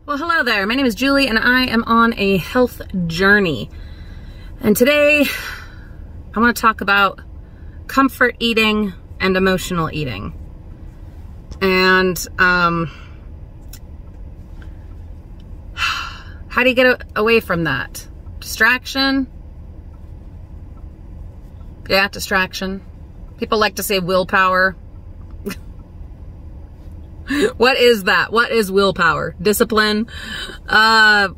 Well, hello there. My name is Julie and I am on a health journey. And today I want to talk about comfort eating and emotional eating. And how do you get away from that? Distraction? Yeah, distraction. People like to say willpower. What is that? What is willpower? Discipline? Yeah,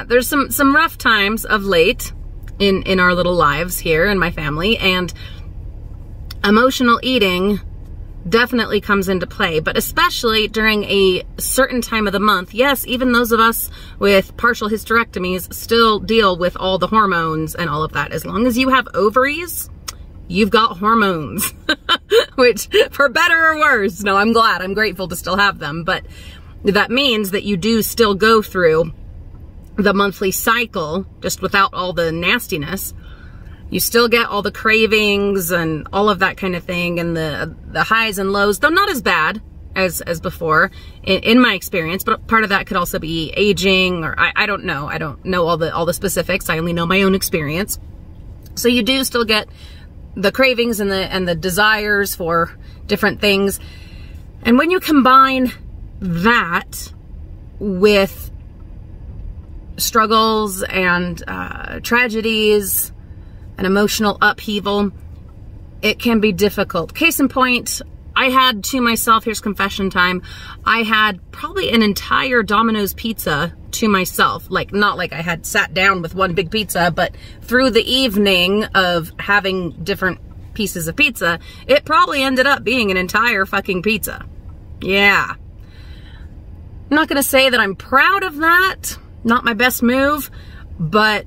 there's some rough times of late in our little lives here in my family, and emotional eating definitely comes into play, but especially during a certain time of the month. Yes, even those of us with partial hysterectomies still deal with all the hormones and all of that. As long as you have ovaries, you've got hormones, which for better or worse, no, I'm glad, I'm grateful to still have them, but that means that you do still go through the monthly cycle, just without all the nastiness. You still get all the cravings and all of that kind of thing, and the highs and lows, though not as bad as before in my experience, but part of that could also be aging, or I don't know. I don't know all the specifics. I only know my own experience. So you do still get the cravings and the desires for different things. And when you combine that with struggles and tragedies and emotional upheaval, it can be difficult. Case in point, I had to myself, here's confession time, I had probably an entire Domino's pizza to myself. Like, not like I had sat down with one big pizza, but through the evening of having different pieces of pizza, it probably ended up being an entire fucking pizza. Yeah. I'm not gonna say that I'm proud of that. Not my best move, but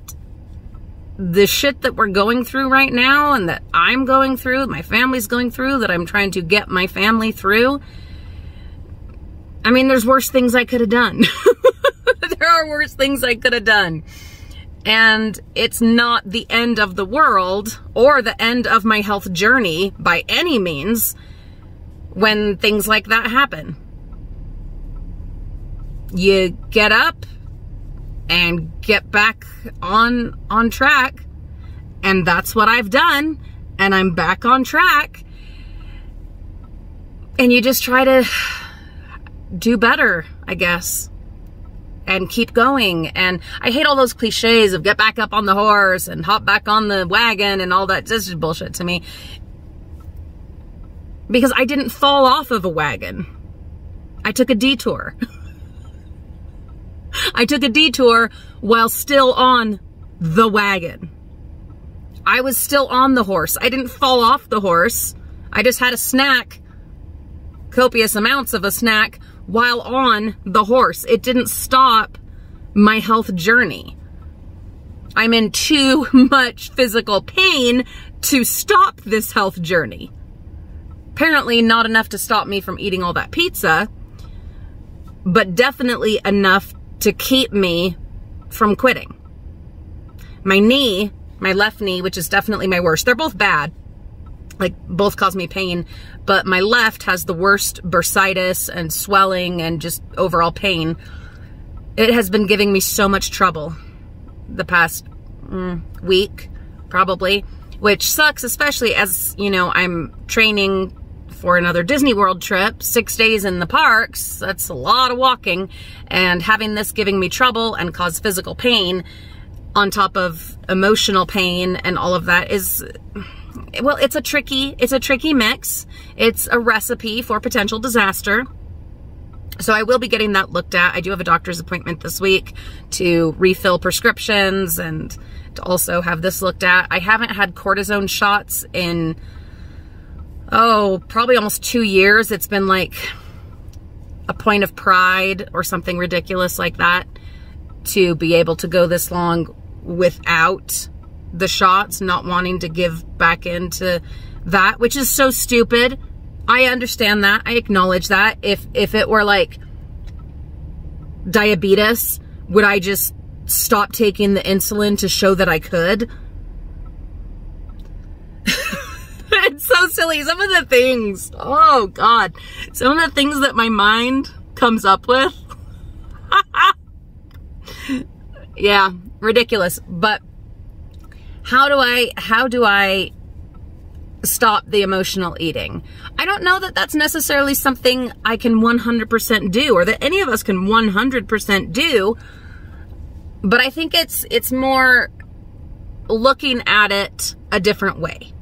the shit that we're going through right now, and that I'm going through, my family's going through, that I'm trying to get my family through, I mean, there's worse things I could have done. There are worse things I could have done. And it's not the end of the world or the end of my health journey by any means when things like that happen. You get up and get back on track, and that's what I've done, and I'm back on track. And you just try to do better, I guess, and keep going. And I hate all those cliches of get back up on the horse and hop back on the wagon and all that. This is bullshit to me, because I didn't fall off of a wagon. I took a detour. I took a detour while still on the wagon. I was still on the horse. I didn't fall off the horse. I just had a snack, copious amounts of a snack, while on the horse. It didn't stop my health journey. I'm in too much physical pain to stop this health journey. Apparently not enough to stop me from eating all that pizza, but definitely enough to keep me from quitting. My knee, my left knee, which is definitely my worst. They're both bad. Like, both cause me pain, but my left has the worst bursitis and swelling and just overall pain. It has been giving me so much trouble the past week, probably, which sucks, especially as, you know, I'm training for another Disney World trip, 6 days in the parks. That's a lot of walking, and having this giving me trouble and cause physical pain on top of emotional pain and all of that is, well, it's a tricky mix. It's a recipe for potential disaster. So I will be getting that looked at. I do have a doctor's appointment this week to refill prescriptions and to also have this looked at. I haven't had cortisone shots in, probably almost 2 years. It's been like a point of pride or something ridiculous like that to be able to go this long without the shots, not wanting to give back into that, which is so stupid. I understand that. I acknowledge that. If it were like diabetes, would I just stop taking the insulin to show that I could? It's so silly. Some of the things, oh God, some of the things that my mind comes up with. Yeah, ridiculous. But how do I stop the emotional eating? I don't know that that's necessarily something I can 100% do, or that any of us can 100% do, but I think it's more looking at it a different way.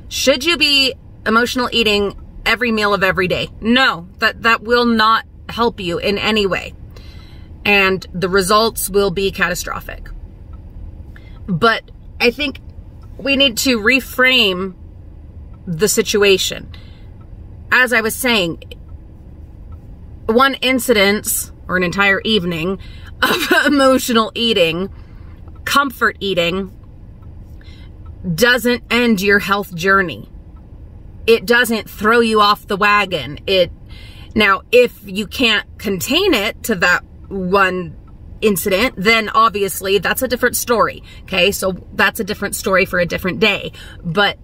Should you be emotional eating every meal of every day? No, that will not help you in any way. And the results will be catastrophic. But I think we need to reframe the situation. As I was saying, one incidence or an entire evening of emotional eating, comfort eating, doesn't end your health journey. It doesn't throw you off the wagon. Now, if you can't contain it to that one incident, then obviously that's a different story. Okay, so that's a different story for a different day. But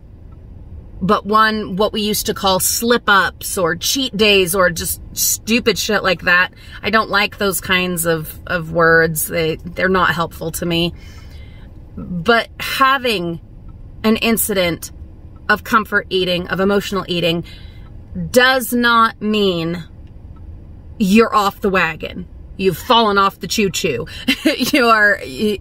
what we used to call slip-ups or cheat days or just stupid shit like that, I don't like those kinds of words. They're not helpful to me. But having an incident of comfort eating, of emotional eating, does not mean you're off the wagon. You've fallen off the choo-choo. The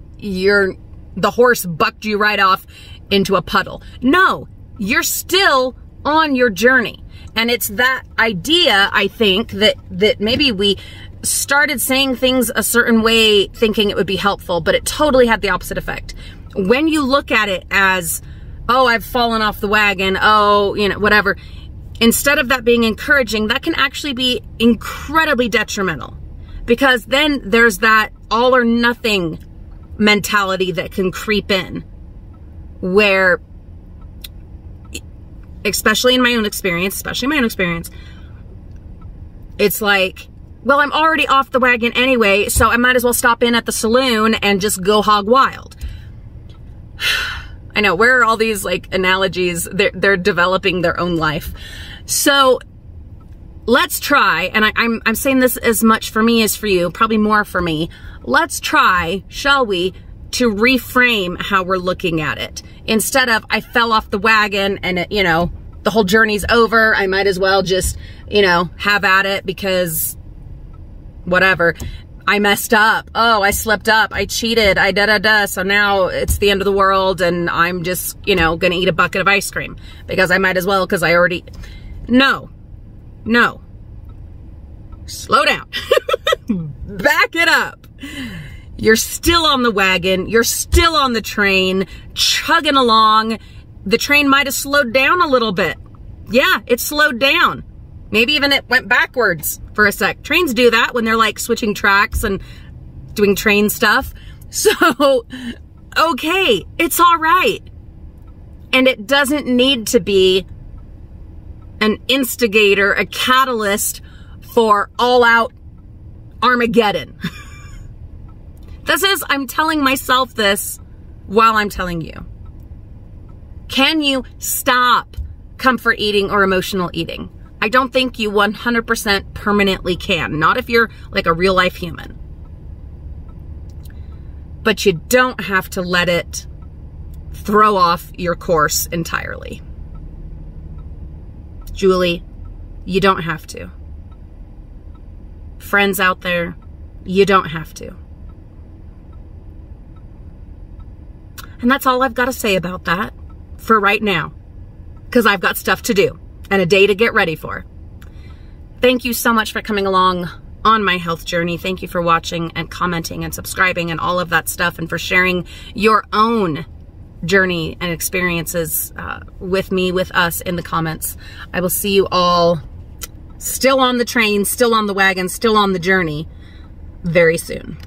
horse bucked you right off into a puddle. No, you're still on your journey. And it's that idea, I think, that maybe we started saying things a certain way thinking it would be helpful, but it totally had the opposite effect. When you look at it as, oh, I've fallen off the wagon, oh, whatever, instead of that being encouraging, that can actually be incredibly detrimental. Because then there's that all or nothing mentality that can creep in, where, especially in my own experience, it's like, well, I'm already off the wagon anyway, so I might as well stop in at the saloon and just go hog wild. I know, where are all these like analogies? They're developing their own life. So let's try, and I'm saying this as much for me as for you, probably more for me. Let's try, shall we, to reframe how we're looking at it. Instead of, I fell off the wagon and the whole journey's over, I might as well just, have at it because whatever. I messed up. Oh, I slipped up. I cheated. I da-da-da. So now it's the end of the world and I'm just, gonna eat a bucket of ice cream because I might as well because I already... No. Slow down. Back it up. You're still on the wagon. You're still on the train, chugging along. The train might have slowed down a little bit. Yeah, it slowed down. Maybe even it went backwards for a sec. Trains do that when they're like switching tracks and doing train stuff. So, okay, it's all right. And it doesn't need to be an instigator, a catalyst for all-out Armageddon. This is, I'm telling myself this while I'm telling you. Can you stop comfort eating or emotional eating? I don't think you 100% permanently can. Not if you're like a real life human. But you don't have to let it throw off your course entirely. Julie, you don't have to. Friends out there, you don't have to. And that's all I've got to say about that for right now, because I've got stuff to do and a day to get ready for. Thank you so much for coming along on my health journey. Thank you for watching and commenting and subscribing and all of that stuff, and for sharing your own journey and experiences with me, with us in the comments. I will see you all still on the train, still on the wagon, still on the journey very soon.